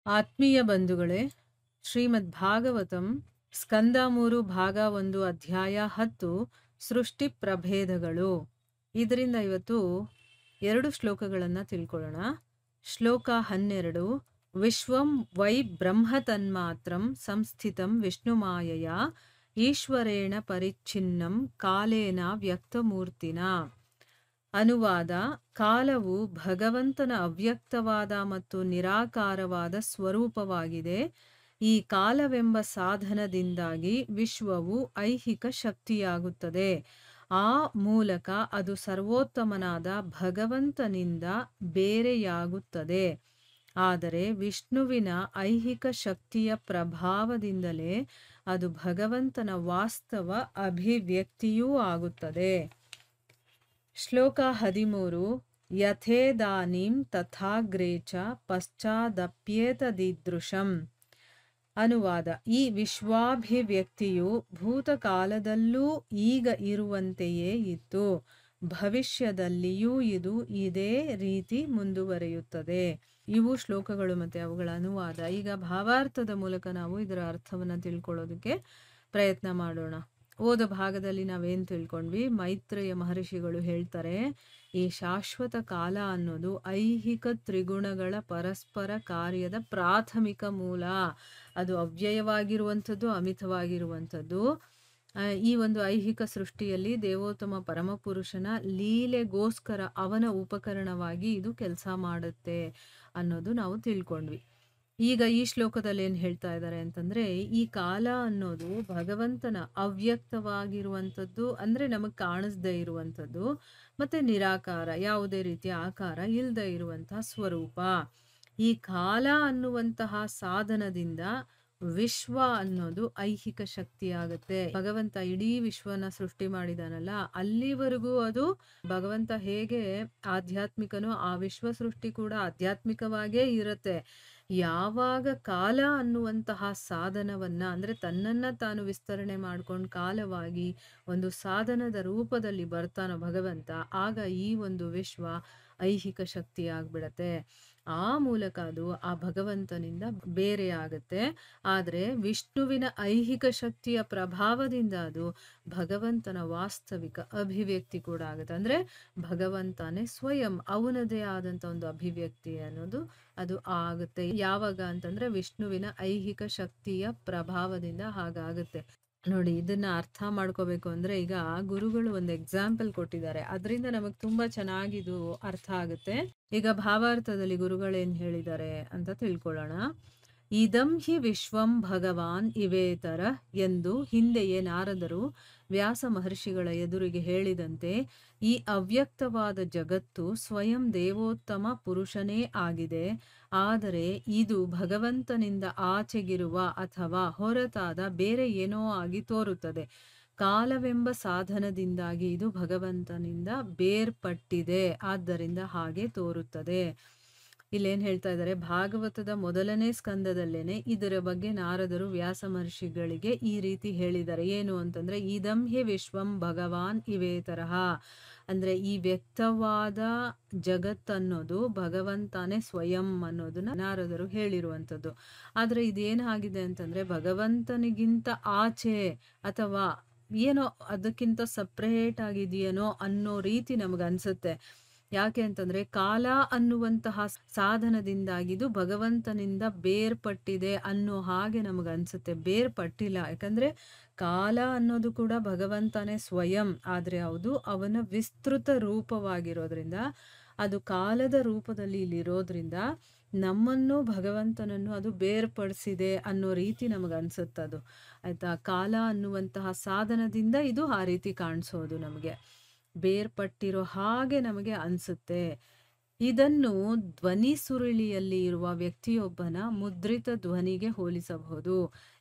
ಆತ್ಮೀಯ ಬಂಧುಗಳೇ, ಶ್ರೀಮದ್ ಭಾಗವತಂ ಸ್ಕಂದ 3 ಭಾಗ 1 ಅಧ್ಯಾಯ 10 ಸೃಷ್ಟಿ ಪ್ರಭೇದಗಳು. ಇದರಿಂದ ಇವತ್ತು 2 ಶ್ಲೋಕಗಳನ್ನು ತಿಳ್ಕೊಳ್ಳೋಣ. ಶ್ಲೋಕ 12. ವಿಶ್ವಂ ವೈ ಬ್ರಹ್ಮತನ್ಮಾತ್ರಂ ಸಂಸ್ಥಿತಂ ವಿಷ್ಣುಮಾಯಯ ಈಶ್ವರೇಣ ಪರಿಚ್ಛಿನ್ನಂ ಕಾಲೇನ ವ್ಯಕ್ತಮೂರ್ತಿನ. ಅನುವಾದ: ಕಾಲವು ಭಗವಂತನ ಅವ್ಯಕ್ತವಾದ ಮತ್ತು ನಿರಾಕಾರವಾದ ಸ್ವರೂಪವಾಗಿದೆ. ಈ ಕಾಲವೆಂಬ ಸಾಧನದಿಂದಾಗಿ ವಿಶ್ವವು ಐಹಿಕ ಶಕ್ತಿಯಾಗುತ್ತದೆ. ಆ ಮೂಲಕ ಅದು ಸರ್ವೋತ್ತಮನಾದ ಭಗವಂತನಿಂದ ಬೇರೆಯಾಗುತ್ತದೆ. ಆದರೆ ವಿಷ್ಣುವಿನ ಐಹಿಕ ಶಕ್ತಿಯ ಪ್ರಭಾವದಿಂದಲೇ ಅದು ಭಗವಂತನ ವಾಸ್ತವ ಅಭಿವ್ಯಕ್ತಿಯೂ ಆಗುತ್ತದೆ. ಶ್ಲೋಕ 13. ಯಥೇದಾನೀಂ ತಥಾಗ್ರೇ ಚ ಪಶ್ಚಾದಪ್ಯೇತದೀದೃಶಂ. ಅನುವಾದ: ಈ ವಿಶ್ವಾಭಿವ್ಯಕ್ತಿಯು ಭೂತಕಾಲದಲ್ಲೂ ಈಗ ಇರುವಂತೆಯೇ ಇತ್ತು, ಭವಿಷ್ಯದಲ್ಲಿಯೂ ಇದು ಇದೇ ರೀತಿ ಮುಂದುವರಿಯುತ್ತದೆ. ಇವು ಶ್ಲೋಕಗಳು ಮತ್ತು ಅವುಗಳ ಅನುವಾದ. ಈಗ ಭಾವಾರ್ಥದ ಮೂಲಕ ನಾವು ಇದರ ಅರ್ಥವನ್ನು ತಿಳ್ಕೊಳ್ಳೋದಕ್ಕೆ ಪ್ರಯತ್ನ ಮಾಡೋಣ. ಓದ ಭಾಗದಲ್ಲಿ ನಾವೇನು ತಿಳ್ಕೊಂಡ್ವಿ? ಮೈತ್ರೇಯ ಮಹರ್ಷಿಗಳು ಹೇಳ್ತಾರೆ, ಈ ಶಾಶ್ವತ ಕಾಲ ಅನ್ನೋದು ಐಹಿಕ ತ್ರಿಗುಣಗಳ ಪರಸ್ಪರ ಕಾರ್ಯದ ಪ್ರಾಥಮಿಕ ಮೂಲ. ಅದು ಅವ್ಯಯವಾಗಿರುವಂಥದ್ದು, ಅಮಿತವಾಗಿರುವಂಥದ್ದು. ಈ ಒಂದು ಐಹಿಕ ಸೃಷ್ಟಿಯಲ್ಲಿ ದೇವೋತ್ತಮ ಪರಮಪುರುಷನ ಲೀಲೆಗೋಸ್ಕರ ಅವನ ಉಪಕರಣವಾಗಿ ಇದು ಕೆಲಸ ಮಾಡುತ್ತೆ ಅನ್ನೋದು ನಾವು ತಿಳ್ಕೊಂಡ್ವಿ. ಈಗ ಈ ಶ್ಲೋಕದಲ್ಲಿ ಏನು ಹೇಳ್ತಾ ಇದ್ದಾರೆ ಅಂತಂದ್ರೆ, ಈ ಕಾಲ ಅನ್ನೋದು ಭಗವಂತನ ಅವ್ಯಕ್ತವಾಗಿರುವಂಥದ್ದು, ಅಂದ್ರೆ ನಮಗೆ ಕಾಣಿಸ್ದೇ ಇರುವಂಥದ್ದು, ಮತ್ತೆ ನಿರಾಕಾರ, ಯಾವುದೇ ರೀತಿಯ ಆಕಾರ ಇಲ್ಲದೆ ಇರುವಂತಹ ಸ್ವರೂಪ. ಈ ಕಾಲ ಅನ್ನುವಂತಹ ಸಾಧನದಿಂದ ವಿಶ್ವ ಅನ್ನೋದು ಐಹಿಕ ಶಕ್ತಿ ಆಗುತ್ತೆ. ಭಗವಂತ ಇಡೀ ವಿಶ್ವನ ಸೃಷ್ಟಿ ಮಾಡಿದಾನಲ್ಲ, ಅಲ್ಲಿವರೆಗೂ ಅದು ಭಗವಂತ ಹೇಗೆ ಆಧ್ಯಾತ್ಮಿಕನೋ ಆ ವಿಶ್ವ ಸೃಷ್ಟಿ ಕೂಡ ಆಧ್ಯಾತ್ಮಿಕವಾಗೇ ಇರುತ್ತೆ. ಯಾವಾಗ ಕಾಲ ಅನ್ನುವಂತಹ ಸಾಧನವನ್ನ, ಅಂದ್ರೆ ತನ್ನನ್ನ ತಾನು ವಿಸ್ತರಣೆ ಮಾಡ್ಕೊಂಡು ಕಾಲವಾಗಿ ಒಂದು ಸಾಧನದ ರೂಪದಲ್ಲಿ ಬರ್ತಾನೋ ಭಗವಂತ, ಆಗ ಈ ಒಂದು ವಿಶ್ವ ಐಹಿಕ ಶಕ್ತಿ ಆಗ್ಬಿಡತ್ತೆ. ಆ ಮೂಲಕ ಅದು ಆ ಭಗವಂತನಿಂದ ಬೇರೆ ಆಗುತ್ತೆ. ಆದ್ರೆ ವಿಷ್ಣುವಿನ ಐಹಿಕ ಶಕ್ತಿಯ ಪ್ರಭಾವದಿಂದ ಅದು ಭಗವಂತನ ವಾಸ್ತವಿಕ ಅಭಿವ್ಯಕ್ತಿ ಕೂಡ ಆಗುತ್ತೆ. ಅಂದ್ರೆ ಭಗವಂತನೇ ಸ್ವಯಂ ಅವನದೇ ಆದಂತ ಒಂದು ಅಭಿವ್ಯಕ್ತಿ ಅನ್ನೋದು ಅದು ಆಗುತ್ತೆ. ಯಾವಾಗ ಅಂತಂದ್ರೆ ವಿಷ್ಣುವಿನ ಐಹಿಕ ಶಕ್ತಿಯ ಪ್ರಭಾವದಿಂದ ಹಾಗಾಗುತ್ತೆ. ನೋಡಿ, ಇದನ್ನ ಅರ್ಥ ಮಾಡ್ಕೋಬೇಕು ಅಂದ್ರೆ ಈಗ ಗುರುಗಳು ಒಂದು ಎಕ್ಸಾಂಪಲ್ ಕೊಟ್ಟಿದ್ದಾರೆ, ಅದರಿಂದ ನಮಗೆ ತುಂಬಾ ಚೆನ್ನಾಗಿದು ಅರ್ಥ ಆಗುತ್ತೆ. ಈಗ ಭಾವಾರ್ಥದಲ್ಲಿ ಗುರುಗಳೇನ್ ಹೇಳಿದ್ದಾರೆ ಅಂತ ತಿಳ್ಕೊಳ್ಳೋಣ. ಇದಂ ಹಿ ವಿಶ್ವಂ ಭಗವಾನ್ ಇವೇತರ ಎಂದು ಹಿಂದೆಯೇ ನಾರದರು ವ್ಯಾಸ ಮಹರ್ಷಿಗಳ ಎದುರಿಗೆ ಹೇಳಿದಂತೆ, ಈ ಅವ್ಯಕ್ತವಾದ ಜಗತ್ತು ಸ್ವಯಂ ದೇವೋತ್ತಮ ಪುರುಷನೇ ಆಗಿದೆ. ಆದರೆ ಇದು ಭಗವಂತನಿಂದ ಆಚೆಗಿರುವ ಅಥವಾ ಹೊರತಾದ ಬೇರೆ ಏನೋ ಆಗಿ ತೋರುತ್ತದೆ. ಕಾಲವೆಂಬ ಸಾಧನದಿಂದಾಗಿ ಇದು ಭಗವಂತನಿಂದ ಬೇರ್ಪಟ್ಟಿದೆ, ಆದ್ದರಿಂದ ಹಾಗೆ ತೋರುತ್ತದೆ. ಇಲ್ಲೇನ್ ಹೇಳ್ತಾ ಇದ್ದಾರೆ? ಭಾಗವತದ ಮೊದಲನೇ ಸ್ಕಂದದಲ್ಲೇನೆ ಇದರ ಬಗ್ಗೆ ನಾರದರು ವ್ಯಾಸ ಮಹರ್ಷಿಗಳಿಗೆ ಈ ರೀತಿ ಹೇಳಿದ್ದಾರೆ. ಏನು ಅಂತಂದ್ರೆ, ಇದಂ ಹಿ ವಿಶ್ವಂ ಭಗವಾನ್ ಇವೇ ತರಹ, ಅಂದ್ರೆ ಈ ವ್ಯಕ್ತವಾದ ಜಗತ್ತನ್ನೋದು ಭಗವಂತನೇ ಸ್ವಯಂ ಅನ್ನೋದನ್ನ ನಾರದರು ಹೇಳಿರುವಂಥದ್ದು. ಆದ್ರೆ ಇದೇನಾಗಿದೆ ಅಂತಂದ್ರೆ, ಭಗವಂತನಿಗಿಂತ ಆಚೆ ಅಥವಾ ಏನೋ ಅದಕ್ಕಿಂತ ಸಪ್ರೇಟ್ ಆಗಿದೆಯೇನೋ ಅನ್ನೋ ರೀತಿ ನಮಗನ್ಸುತ್ತೆ. ಯಾಕೆ ಅಂತಂದ್ರೆ, ಕಾಲ ಅನ್ನುವಂತಹ ಸಾಧನದಿಂದಾಗಿದು ಭಗವಂತನಿಂದ ಬೇರ್ಪಟ್ಟಿದೆ ಅನ್ನೋ ಹಾಗೆ ನಮಗನ್ಸುತ್ತೆ. ಬೇರ್ಪಟ್ಟಿಲ್ಲ, ಯಾಕಂದ್ರೆ ಕಾಲ ಅನ್ನೋದು ಕೂಡ ಭಗವಂತನೇ ಸ್ವಯಂ, ಆದ್ರೆ ಅದು ಅವನ ವಿಸ್ತೃತ ರೂಪವಾಗಿರೋದ್ರಿಂದ, ಅದು ಕಾಲದ ರೂಪದಲ್ಲಿ ಇಲ್ಲಿರೋದ್ರಿಂದ ನಮ್ಮನ್ನು ಭಗವಂತನನ್ನು ಅದು ಬೇರ್ಪಡಿಸಿದೆ ಅನ್ನೋ ರೀತಿ ನಮಗನ್ಸುತ್ತದು. ಆಯ್ತಾ? ಕಾಲ ಅನ್ನುವಂತಹ ಸಾಧನದಿಂದ ಇದು ಆ ರೀತಿ ಕಾಣಿಸೋದು, ನಮಗೆ ಬೇರ್ಪಟ್ಟಿರೋ ಹಾಗೆ ನಮಗೆ ಅನ್ಸುತ್ತೆ. ಇದನ್ನು ಧ್ವನಿ ಸುರುಳಿಯಲ್ಲಿ ಇರುವ ವ್ಯಕ್ತಿಯೊಬ್ಬನ ಮುದ್ರಿತ ಧ್ವನಿಗೆ ಹೋಲಿಸಬಹುದು.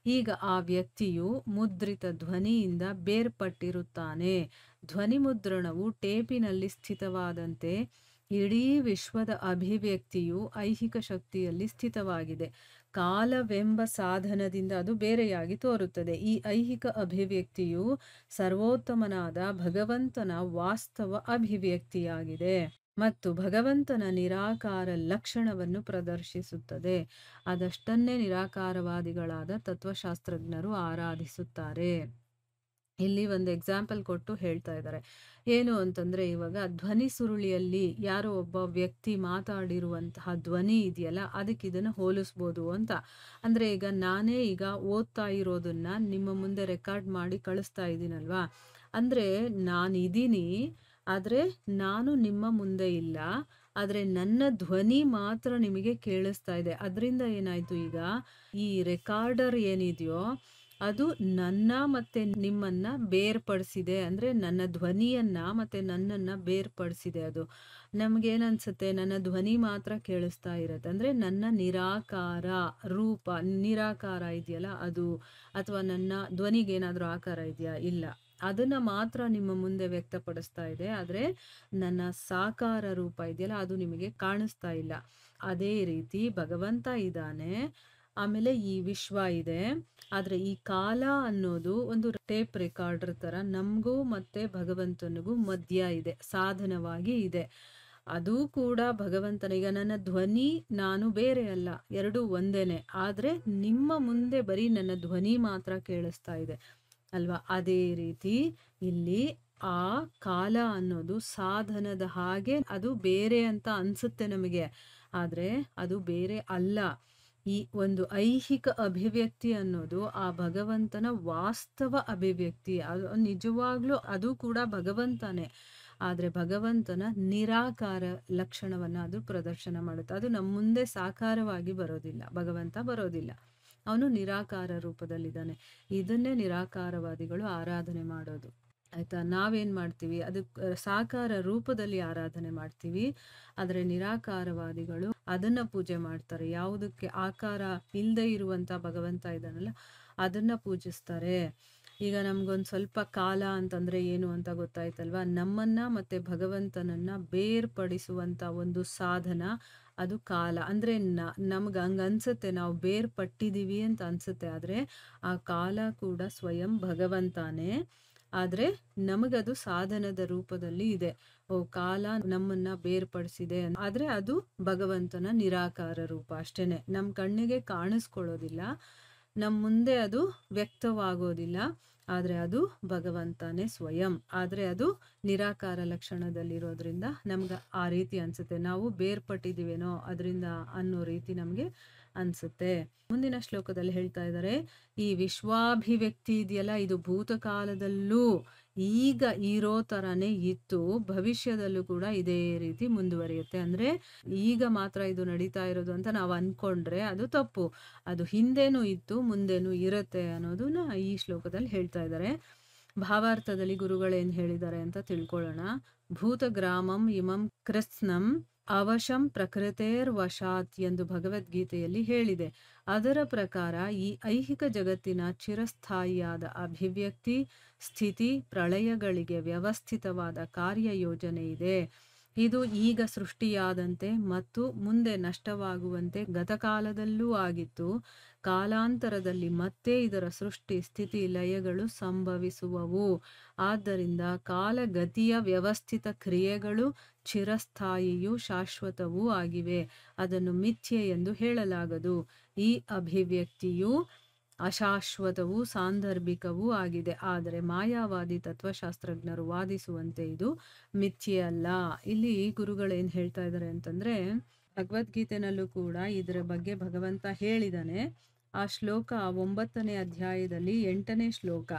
ಈಗ ಆ ವ್ಯಕ್ತಿಯು ಮುದ್ರಿತ ಧ್ವನಿಯಿಂದ ಬೇರ್ಪಟ್ಟಿರುತ್ತಾನೆ. ಧ್ವನಿ ಮುದ್ರಣವು ಟೇಪಿನಲ್ಲಿ ಸ್ಥಿತವಾದಂತೆ ಇಡೀ ವಿಶ್ವದ ಅಭಿವ್ಯಕ್ತಿಯು ಐಹಿಕ ಶಕ್ತಿಯಲ್ಲಿ ಸ್ಥಿತವಾಗಿದೆ. ಕಾಲವೆಂಬ ಸಾಧನದಿಂದ ಅದು ಬೇರೆಯಾಗಿ ತೋರುತ್ತದೆ. ಈ ಐಹಿಕ ಅಭಿವ್ಯಕ್ತಿಯು ಸರ್ವೋತ್ತಮನಾದ ಭಗವಂತನ ವಾಸ್ತವ ಅಭಿವ್ಯಕ್ತಿಯಾಗಿದೆ. ಮತ್ತು ಭಗವಂತನ ನಿರಾಕಾರ ಲಕ್ಷಣವನ್ನು ಪ್ರದರ್ಶಿಸುತ್ತದೆ. ಅದಷ್ಟನ್ನೇ ನಿರಾಕಾರವಾದಿಗಳಾದ ತತ್ವಶಾಸ್ತ್ರಜ್ಞರು ಆರಾಧಿಸುತ್ತಾರೆ. ಇಲ್ಲಿ ಒಂದು ಎಕ್ಸಾಂಪಲ್ ಕೊಟ್ಟು ಹೇಳ್ತಾ ಇದ್ದಾರೆ. ಏನು ಅಂತಂದ್ರೆ, ಇವಾಗ ಧ್ವನಿ ಸುರುಳಿಯಲ್ಲಿ ಯಾರೋ ಒಬ್ಬ ವ್ಯಕ್ತಿ ಮಾತಾಡಿರುವಂತಹ ಧ್ವನಿ ಇದೆಯಲ್ಲ, ಅದಕ್ಕೆ ಇದನ್ನು ಹೋಲಿಸ್ಬೋದು ಅಂತ. ಅಂದ್ರೆ ಈಗ ನಾನೇ ಈಗ ಓದ್ತಾ ಇರೋದನ್ನ ನಿಮ್ಮ ಮುಂದೆ ರೆಕಾರ್ಡ್ ಮಾಡಿ ಕಳಿಸ್ತಾ ಇದ್ದೀನಲ್ವಾ, ಅಂದ್ರೆ ನಾನಿದ್ದೀನಿ, ಆದ್ರೆ ನಾನು ನಿಮ್ಮ ಮುಂದೆ ಇಲ್ಲ, ಆದ್ರೆ ನನ್ನ ಧ್ವನಿ ಮಾತ್ರ ನಿಮಗೆ ಕೇಳಿಸ್ತಾ ಇದೆ. ಅದರಿಂದ ಏನಾಯ್ತು, ಈಗ ಈ ರೆಕಾರ್ಡರ್ ಏನಿದೆಯೋ ಅದು ನನ್ನ ಮತ್ತೆ ನಿಮ್ಮನ್ನ ಬೇರ್ಪಡಿಸಿದೆ. ಅಂದ್ರೆ ನನ್ನ ಧ್ವನಿಯನ್ನ ಮತ್ತೆ ನನ್ನನ್ನ ಬೇರ್ಪಡಿಸಿದೆ. ಅದು ನಮ್ಗೇನನ್ಸುತ್ತೆ, ನನ್ನ ಧ್ವನಿ ಮಾತ್ರ ಕೇಳಿಸ್ತಾ ಇರತ್ತೆ. ಅಂದ್ರೆ ನನ್ನ ನಿರಾಕಾರ ರೂಪ, ನಿರಾಕಾರ ಇದೆಯಲ್ಲ ಅದು, ಅಥವಾ ನನ್ನ ಧ್ವನಿಗೇನಾದ್ರೂ ಆಕಾರ ಇದೆಯಾ? ಇಲ್ಲ. ಅದನ್ನ ಮಾತ್ರ ನಿಮ್ಮ ಮುಂದೆ ವ್ಯಕ್ತಪಡಿಸ್ತಾ ಇದೆ, ಆದ್ರೆ ನನ್ನ ಸಾಕಾರ ರೂಪ ಇದೆಯಲ್ಲ ಅದು ನಿಮಗೆ ಕಾಣಿಸ್ತಾ ಇಲ್ಲ. ಅದೇ ರೀತಿ ಭಗವಂತ ಇದ್ದಾನೆ, ಆಮೇಲೆ ಈ ವಿಶ್ವ ಇದೆ, ಆದ್ರೆ ಈ ಕಾಲ ಅನ್ನೋದು ಒಂದು ಟೇಪ್ ರೆಕಾರ್ಡರ್ ತರ ನಮಗೂ ಮತ್ತೆ ಭಗವಂತನಿಗೂ ಮಧ್ಯ ಇದೆ, ಸಾಧನವಾಗಿ ಇದೆ. ಅದು ಕೂಡ ಭಗವಂತನ, ಈಗ ನನ್ನ ಧ್ವನಿ ನಾನು ಬೇರೆ ಅಲ್ಲ, ಎರಡೂ ಒಂದೇನೆ, ಆದ್ರೆ ನಿಮ್ಮ ಮುಂದೆ ಬರೀ ನನ್ನ ಧ್ವನಿ ಮಾತ್ರ ಕೇಳಿಸ್ತಾ ಇದೆ ಅಲ್ವಾ. ಅದೇ ರೀತಿ ಇಲ್ಲಿ ಆ ಕಾಲ ಅನ್ನೋದು ಸಾಧನದ ಹಾಗೆ ಅದು ಬೇರೆ ಅಂತ ಅನ್ಸುತ್ತೆ ನಮಗೆ, ಆದ್ರೆ ಅದು ಬೇರೆ ಅಲ್ಲ. ಈ ಒಂದು ಐಹಿಕ ಅಭಿವ್ಯಕ್ತಿ ಅನ್ನೋದು ಆ ಭಗವಂತನ ವಾಸ್ತವ ಅಭಿವ್ಯಕ್ತಿ. ಅದು ನಿಜವಾಗ್ಲೂ ಅದು ಕೂಡ ಭಗವಂತನೇ, ಆದ್ರೆ ಭಗವಂತನ ನಿರಾಕಾರ ಲಕ್ಷಣವನ್ನ ಅದು ಪ್ರದರ್ಶನ ಮಾಡುತ್ತೆ. ಅದು ನಮ್ಮ ಮುಂದೆ ಸಾಕಾರವಾಗಿ ಬರೋದಿಲ್ಲ, ಭಗವಂತ ಬರೋದಿಲ್ಲ, ಅವನು ನಿರಾಕಾರ ರೂಪದಲ್ಲಿದ್ದಾನೆ. ಇದನ್ನೇ ನಿರಾಕಾರವಾದಿಗಳು ಆರಾಧನೆ ಮಾಡೋದು. ಆಯ್ತಾ. ನಾವೇನ್ ಮಾಡ್ತೀವಿ, ಅದು ಸಾಕಾರ ರೂಪದಲ್ಲಿ ಆರಾಧನೆ ಮಾಡ್ತೀವಿ, ಆದ್ರೆ ನಿರಾಕಾರವಾದಿಗಳು ಅದನ್ನ ಪೂಜೆ ಮಾಡ್ತಾರೆ. ಯಾವುದಕ್ಕೆ ಆಕಾರ ಇಲ್ಲದೆ ಇರುವಂತ ಭಗವಂತ ಇದ್ದಾನಲ್ಲ ಅದನ್ನ ಪೂಜಿಸ್ತಾರೆ. ಈಗ ನಮ್ಗೊಂದು ಸ್ವಲ್ಪ ಕಾಲ ಅಂತಂದ್ರೆ ಏನು ಅಂತ ಗೊತ್ತಾಯ್ತಲ್ವಾ. ನಮ್ಮನ್ನ ಮತ್ತೆ ಭಗವಂತನನ್ನ ಬೇರ್ಪಡಿಸುವಂತ ಒಂದು ಸಾಧನ ಅದು ಕಾಲ. ಅಂದ್ರೆ ನಮ್ಗೆ ಹಂಗ ಅನ್ಸುತ್ತೆ, ನಾವು ಬೇರ್ಪಟ್ಟಿದೀವಿ ಅಂತ ಅನ್ಸುತ್ತೆ, ಆದ್ರೆ ಆ ಕಾಲ ಕೂಡ ಸ್ವಯಂ ಭಗವಂತಾನೇ, ಆದ್ರೆ ನಮಗದು ಸಾಧನದ ರೂಪದಲ್ಲಿ ಇದೆ. ಓ, ಕಾಲ ನಮ್ಮನ್ನ ಬೇರ್ಪಡಿಸಿದೆ, ಆದ್ರೆ ಅದು ಭಗವಂತನ ನಿರಾಕಾರ ರೂಪ ಅಷ್ಟೇನೆ. ನಮ್ ಕಣ್ಣಿಗೆ ಕಾಣಿಸ್ಕೊಳ್ಳೋದಿಲ್ಲ, ನಮ್ ಮುಂದೆ ಅದು ವ್ಯಕ್ತವಾಗೋದಿಲ್ಲ, ಆದ್ರೆ ಅದು ಭಗವಂತನೇ ಸ್ವಯಂ. ಆದ್ರೆ ಅದು ನಿರಾಕಾರ ಲಕ್ಷಣದಲ್ಲಿರೋದ್ರಿಂದ ನಮ್ಗೆ ಆ ರೀತಿ ಅನ್ಸುತ್ತೆ, ನಾವು ಬೇರ್ಪಟ್ಟಿದೀವೇನೋ ಅದರಿಂದ ಅನ್ನೋ ರೀತಿ ನಮ್ಗೆ ಅನ್ಸುತ್ತೆ. ಮುಂದಿನ ಶ್ಲೋಕದಲ್ಲಿ ಹೇಳ್ತಾ ಇದ್ದಾರೆ, ಈ ವಿಶ್ವಾಭಿವ್ಯಕ್ತಿ ಇದೆಯಲ್ಲ ಇದು ಭೂತಕಾಲದಲ್ಲೂ ಈಗ ಇರೋ ತರಾನೇ ಇತ್ತು, ಭವಿಷ್ಯದಲ್ಲೂ ಕೂಡ ಇದೇ ರೀತಿ ಮುಂದುವರಿಯುತ್ತೆ. ಅಂದ್ರೆ ಈಗ ಮಾತ್ರ ಇದು ನಡೀತಾ ಇರೋದು ಅಂತ ನಾವು ಅನ್ಕೊಂಡ್ರೆ ಅದು ತಪ್ಪು, ಅದು ಹಿಂದೆನೂ ಇತ್ತು ಮುಂದೆನೂ ಇರುತ್ತೆ ಅನ್ನೋದನ್ನ ಈ ಶ್ಲೋಕದಲ್ಲಿ ಹೇಳ್ತಾ ಇದ್ದಾರೆ. ಭಾವಾರ್ಥದಲ್ಲಿ ಗುರುಗಳೇನ್ ಹೇಳಿದ್ದಾರೆ ಅಂತ ತಿಳ್ಕೊಳ್ಳೋಣ. ಭೂತಗ್ರಾಮಂ ಇಮಂ ಕೃತ್ಸ್ನಂ ಅವಶಂ ಪ್ರಕೃತೇರ್ ವಶಾತ್ ಎಂದು ಭಗವದ್ಗೀತೆಯಲ್ಲಿ ಹೇಳಿದೆ. ಅದರ ಪ್ರಕಾರ ಈ ಐಹಿಕ ಜಗತ್ತಿನ ಚಿರಸ್ಥಾಯಿಯಾದ ಅಭಿವ್ಯಕ್ತಿ, ಸ್ಥಿತಿ, ಪ್ರಳಯಗಳಿಗೆ ವ್ಯವಸ್ಥಿತವಾದ ಕಾರ್ಯಯೋಜನೆ ಇದೆ. ಇದು ಈಗ ಸೃಷ್ಟಿಯಾದಂತೆ ಮತ್ತು ಮುಂದೆ ನಷ್ಟವಾಗುವಂತೆ ಗತಕಾಲದಲ್ಲೂ ಆಗಿತ್ತು. ಕಾಲಾಂತರದಲ್ಲಿ ಮತ್ತೆ ಇದರ ಸೃಷ್ಟಿ, ಸ್ಥಿತಿ, ಲಯಗಳು ಸಂಭವಿಸುವವು. ಆದ್ದರಿಂದ ಕಾಲಗತಿಯ ವ್ಯವಸ್ಥಿತ ಕ್ರಿಯೆಗಳು ಚಿರಸ್ಥಾಯಿಯೂ ಶಾಶ್ವತವೂ ಆಗಿವೆ. ಅದನ್ನು ಮಿಥ್ಯೆ ಎಂದು ಹೇಳಲಾಗದು. ಈ ಅಭಿವ್ಯಕ್ತಿಯು ಅಶಾಶ್ವತವೂ ಸಾಂದರ್ಭಿಕವೂ ಆಗಿದೆ. ಆದರೆ ಮಾಯಾವಾದಿ ತತ್ವಶಾಸ್ತ್ರಜ್ಞರು ವಾದಿಸುವಂತೆ ಇದು ಮಿಥ್ಯೆ ಅಲ್ಲ. ಇಲ್ಲಿ ಗುರುಗಳೇನ್ ಹೇಳ್ತಾ ಇದ್ದಾರೆ ಅಂತಂದ್ರೆ, ಭಗವದ್ಗೀತೆನಲ್ಲೂ ಕೂಡ ಇದರ ಬಗ್ಗೆ ಭಗವಂತ ಹೇಳಿದಾನೆ. ಆ ಶ್ಲೋಕ 9ನೇ ಅಧ್ಯಾಯದಲ್ಲಿ 8ನೇ ಶ್ಲೋಕ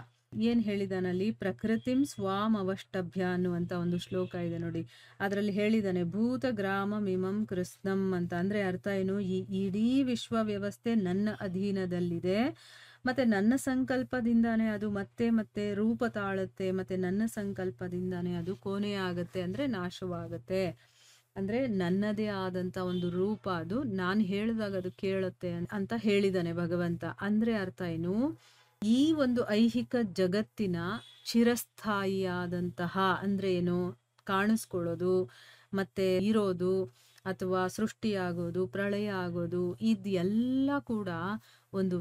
ಏನ್ ಹೇಳಿದಾನಲ್ಲಿ, ಪ್ರಕೃತಿಂ ಸ್ವಾಮ್ ಅವಷ್ಟಭ್ಯ ಅನ್ನುವಂತ ಒಂದು ಶ್ಲೋಕ ಇದೆ ನೋಡಿ. ಅದರಲ್ಲಿ ಹೇಳಿದಾನೆ ಭೂತ ಗ್ರಾಮ ಮಿಮಂ ಕೃತ್ಸ್ನಂ ಅಂತ. ಅಂದ್ರೆ ಅರ್ಥ ಏನು, ಈ ಇಡೀ ವಿಶ್ವ ವ್ಯವಸ್ಥೆ ನನ್ನ ಅಧೀನದಲ್ಲಿದೆ, ಮತ್ತೆ ನನ್ನ ಸಂಕಲ್ಪದಿಂದಾನೇ ಅದು ಮತ್ತೆ ಮತ್ತೆ ರೂಪ ತಾಳುತ್ತೆ, ಮತ್ತೆ ನನ್ನ ಸಂಕಲ್ಪದಿಂದಾನೇ ಅದು ಕೊನೆ ಆಗತ್ತೆ, ಅಂದ್ರೆ ನಾಶವಾಗತ್ತೆ. ಅಂದ್ರೆ ನನ್ನದೇ ಆದಂತ ಒಂದು ರೂಪ, ಅದು ನಾನು ಹೇಳಿದಾಗ ಅದು ಕೇಳುತ್ತೆ ಅಂತ ಹೇಳಿದಾನೆ ಭಗವಂತ. ಅಂದ್ರೆ ಅರ್ಥ ಏನು, ಈ ಒಂದು ಐಹಿಕ ಜಗತ್ತಿನ ಚಿರಸ್ಥಾಯಿಯಾದಂತಹ, ಅಂದ್ರೆ ಏನು, ಕಾಣಿಸ್ಕೊಳ್ಳೋದು ಮತ್ತೆ ಇರೋದು ಅಥವಾ ಸೃಷ್ಟಿಯಾಗೋದು, ಪ್ರಳಯ ಆಗೋದು, ಇದೆಲ್ಲ ಕೂಡ ಒಂದು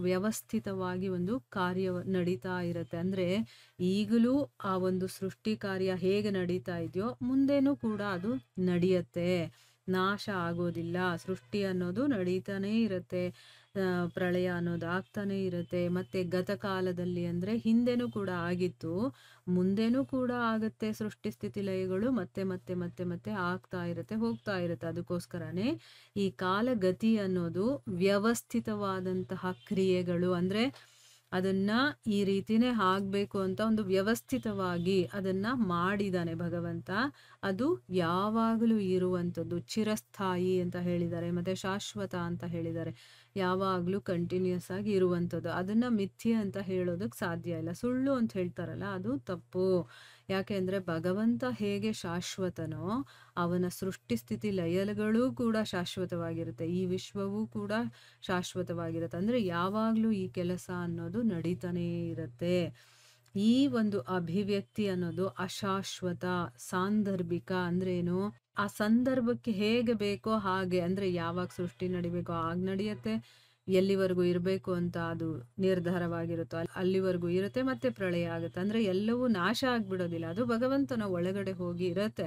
ವ್ಯವಸ್ಥಿತವಾಗಿ ಒಂದು ಕಾರ್ಯ ನಡೀತಾ ಇರುತ್ತೆ. ಅಂದ್ರೆ ಈಗಲೂ ಆ ಒಂದು ಸೃಷ್ಟಿ ಕಾರ್ಯ ಹೇಗೆ ನಡೀತಾ ಇದೆಯೋ ಮುಂದೇನೂ ಕೂಡ ಅದು ನಡೆಯುತ್ತೆ, ನಾಶ ಆಗೋದಿಲ್ಲ. ಸೃಷ್ಟಿ ಅನ್ನೋದು ನಡೀತಾನೇ ಇರುತ್ತೆ, ಪ್ರಳಯ ಅನ್ನೋದು ಆಗ್ತಾನೆ ಇರುತ್ತೆ. ಮತ್ತೆ ಗತಕಾಲದಲ್ಲಿ ಅಂದ್ರೆ ಹಿಂದೆನೂ ಕೂಡ ಆಗಿತ್ತು, ಮುಂದೆನೂ ಕೂಡ ಆಗುತ್ತೆ. ಸೃಷ್ಟಿ ಸ್ಥಿತಿ ಲಯಗಳು ಮತ್ತೆ ಮತ್ತೆ ಮತ್ತೆ ಮತ್ತೆ ಆಗ್ತಾ ಇರುತ್ತೆ, ಹೋಗ್ತಾ ಇರುತ್ತೆ. ಅದಕ್ಕೋಸ್ಕರನೇ ಈ ಕಾಲಗತಿ ಅನ್ನೋದು ವ್ಯವಸ್ಥಿತವಾದಂತಹ ಕ್ರಿಯೆಗಳು. ಅಂದ್ರೆ ಅದನ್ನ ಈ ರೀತಿನೇ ಆಗ್ಬೇಕು ಅಂತ ಒಂದು ವ್ಯವಸ್ಥಿತವಾಗಿ ಅದನ್ನ ಮಾಡಿದಾನೆ ಭಗವಂತ. ಅದು ಯಾವಾಗಲೂ ಇರುವಂಥದ್ದು, ಚಿರಸ್ಥಾಯಿ ಅಂತ ಹೇಳಿದ್ದಾರೆ, ಮತ್ತೆ ಶಾಶ್ವತ ಅಂತ ಹೇಳಿದ್ದಾರೆ. ಯಾವಾಗಲೂ ಕಂಟಿನ್ಯೂಸ್ ಆಗಿ ಇರುವಂಥದ್ದು. ಅದನ್ನ ಮಿಥ್ಯೆ ಅಂತ ಹೇಳೋದಕ್ಕೆ ಸಾಧ್ಯ ಇಲ್ಲ. ಸುಳ್ಳು ಅಂತ ಹೇಳ್ತಾರಲ್ಲ, ಅದು ತಪ್ಪು. ಯಾಕೆಂದ್ರೆ ಭಗವಂತ ಹೇಗೆ ಶಾಶ್ವತನೋ ಅವನ ಸೃಷ್ಟಿ ಸ್ಥಿತಿ ಲಯಗಳು ಕೂಡ ಶಾಶ್ವತವಾಗಿರುತ್ತೆ, ಈ ವಿಶ್ವವೂ ಕೂಡ ಶಾಶ್ವತವಾಗಿರುತ್ತೆ. ಅಂದ್ರೆ ಯಾವಾಗಲೂ ಈ ಕೆಲಸ ಅನ್ನೋದು ನಡೀತಾನೇ ಇರುತ್ತೆ. ಈ ಒಂದು ಅಭಿವ್ಯಕ್ತಿ ಅನ್ನೋದು ಅಶಾಶ್ವತ, ಸಾಂದರ್ಭಿಕ. ಅಂದ್ರೇನು, ಆ ಸಂದರ್ಭಕ್ಕೆ ಹೇಗೆ ಬೇಕೋ ಹಾಗೆ, ಅಂದ್ರೆ ಯಾವಾಗ ಸೃಷ್ಟಿ ನಡಿಬೇಕೋ ಆಗ ನಡೆಯುತ್ತೆ, ಎಲ್ಲಿವರೆಗೂ ಇರಬೇಕು ಅಂತ ಅದು ನಿರ್ಧಾರವಾಗಿರುತ್ತೋ ಅಲ್ಲಿವರೆಗೂ ಇರುತ್ತೆ, ಮತ್ತೆ ಪ್ರಳಯ ಆಗುತ್ತೆ. ಅಂದ್ರೆ ಎಲ್ಲವೂ ನಾಶ ಆಗ್ಬಿಡೋದಿಲ್ಲ, ಅದು ಭಗವಂತನ ಒಳಗಡೆ ಹೋಗಿ ಇರುತ್ತೆ.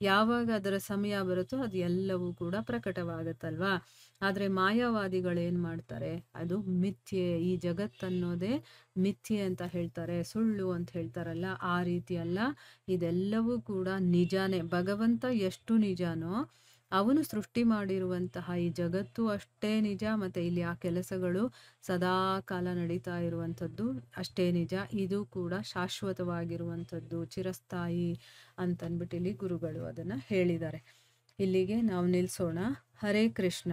ಯಾವಾಗ ಅದರ ಸಮಯ ಬರುತ್ತೋ ಅದು ಎಲ್ಲವೂ ಕೂಡ ಪ್ರಕಟವಾಗತ್ತಲ್ವಾ. ಆದ್ರೆ ಮಾಯಾವಾದಿಗಳು ಏನ್ ಮಾಡ್ತಾರೆ, ಅದು ಮಿಥ್ಯೆ, ಈ ಜಗತ್ತನ್ನೋದೇ ಮಿಥ್ಯೆ ಅಂತ ಹೇಳ್ತಾರೆ, ಸುಳ್ಳು ಅಂತ ಹೇಳ್ತಾರಲ್ಲ, ಆ ರೀತಿ ಅಲ್ಲ. ಇದೆಲ್ಲವೂ ಕೂಡ ನಿಜಾನೇ. ಭಗವಂತ ಎಷ್ಟು ನಿಜಾನೋ ಅವನು ಸೃಷ್ಟಿ ಮಾಡಿರುವಂತಹ ಈ ಜಗತ್ತು ಅಷ್ಟೇ ನಿಜ. ಮತ್ತೆ ಇಲ್ಲಿ ಆ ಕೆಲಸಗಳು ಸದಾ ಕಾಲ ನಡೀತಾ ಇರುವಂಥದ್ದು ಅಷ್ಟೇ ನಿಜ. ಇದು ಕೂಡ ಶಾಶ್ವತವಾಗಿರುವಂಥದ್ದು, ಚಿರಸ್ಥಾಯಿ ಅಂತನ್ಬಿಟ್ಟು ಇಲ್ಲಿ ಗುರುಗಳು ಅದನ್ನ ಹೇಳಿದ್ದಾರೆ. ಇಲ್ಲಿಗೆ ನಾವು ನಿಲ್ಸೋಣ. ಹರೇ ಕೃಷ್ಣ.